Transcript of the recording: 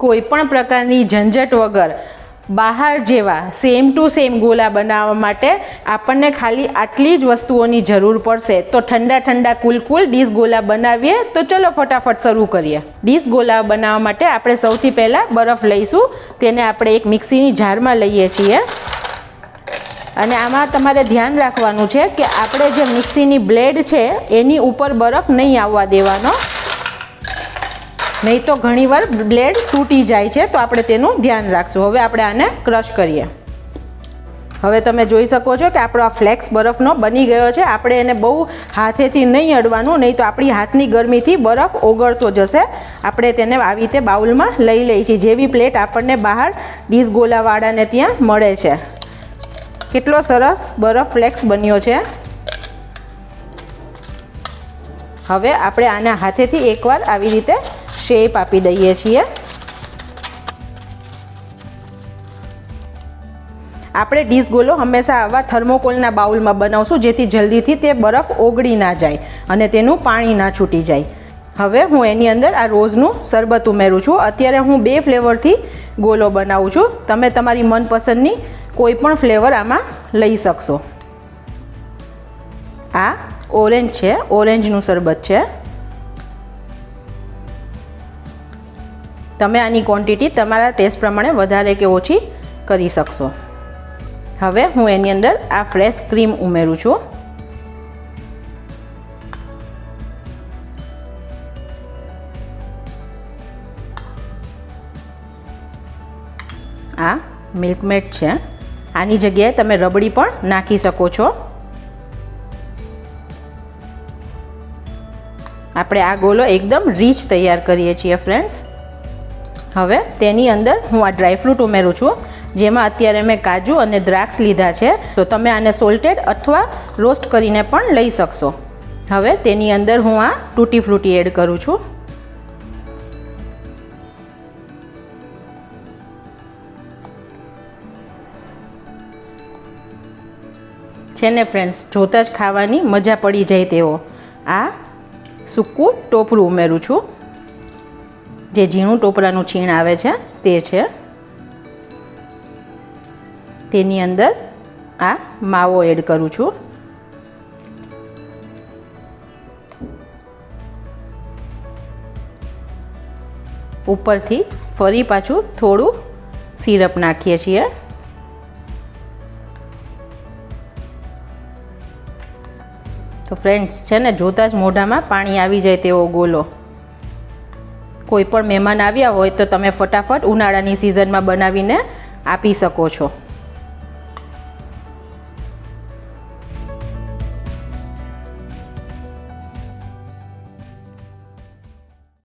કોઈપણ પ્રકારની ઝંઝટ વગર બહાર જેવા સેમ ટુ સેમ ગોલા બનાવવા માટે આપણને ખાલી આટલી જ વસ્તુઓની જરૂર પડશે. તો ઠંડા ઠંડા કુલ ડીશ ગોલા બનાવીએ. તો ચલો ફટાફટ શરૂ કરીએ. ડીશ ગોલા બનાવવા માટે આપણે સૌથી પહેલાં બરફ લઈશું. તેને આપણે એક મિક્સીની જારમાં લઈએ છીએ અને આમાં તમારે ધ્યાન રાખવાનું છે કે આપણે જે મિક્સીની બ્લેડ છે એની ઉપર બરફ નહીં આવવા દેવાનો, નહીં તો ઘણીવાર બ્લેડ તૂટી જાય છે. તો આપણે તેનું ધ્યાન રાખશું. હવે આપણે આને ક્રશ કરીએ. હવે તમે જોઈ શકો છો કે આપણો આ ફ્લેક્સ બરફનો બની ગયો છે. આપણે એને બહુ હાથેથી નહીં અડવાનું, નહીં તો આપણી હાથની ગરમીથી બરફ ઓગળતો જશે. આપણે તેને આવી રીતે બાઉલમાં લઈ લઈએ છીએ, જેવી પ્લેટ આપણને બહાર ડીશ ગોલાવાળાને ત્યાં મળે છે. કેટલો સરસ બરફ ફ્લેક્સ બન્યો છે. હવે આપણે આના હાથેથી એકવાર આવી રીતે શેપ આપી દઈએ છીએ. આપણે ડીશ ગોલો હંમેશા આવા થર્મોકોલના બાઉલમાં બનાવશું, જેથી જલ્દીથી તે બરફ ઓગળી ના જાય અને તેનું પાણી ના છૂટી જાય. હવે હું એની અંદર આ રોઝનું શરબત ઉમેરું છું. અત્યારે હું 2 ફ્લેવરથી ગોલો બનાવું છું. તમે તમારી મનપસંદની કોઈ પણ ફ્લેવર આમાં લઈ શકશો. આ ઓરેન્જ છે, ઓરેન્જનું શરબત છે. તમે આની ક્વોન્ટિટી તમારા ટેસ્ટ પ્રમાણે વધારે કે ઓછી કરી શકશો. હવે હું એની અંદર આ ફ્રેશ ક્રીમ ઉમેરું છું. આ મિલ્ક મેડ છે. આની જગ્યાએ તમે રબડી પણ નાખી શકો છો. આપણે આ ગોલો એકદમ રીચ તૈયાર કરીએ છીએ ફ્રેન્ડ્સ. હવે તેની અંદર હું આ ડ્રાયફ્રૂટ ઉમેરું છું, જેમાં અત્યારે મેં કાજુ અને દ્રાક્ષ લીધા છે. તો તમે આને સોલ્ટેડ અથવા રોસ્ટ કરીને પણ લઈ શકશો. હવે તેની અંદર હું આ ટૂટી ફ્રૂટી એડ કરું છું. છે ને ફ્રેન્ડ્સ, જોતાં જ ખાવાની મજા પડી જાય તેવો આ સૂકું ટોપરું ઉમેરું છું. જે ઝીણું ટોપરાનું છીણ આવે છે તે છે. તેની અંદર આ માવો એડ કરું છું. ઉપરથી ફરી પાછું થોડું સિરપ નાખીએ છીએ. તો ફ્રેન્ડ્સ, છે ને જોતાં જ મોઢામાં પાણી આવી જાય તેવો ગોલો. કોઈ પણ મહેમાન આવ્યા હોય તો તમે ફટાફટ ઉનાળાની સિઝનમાં બનાવીને આપી શકો છો.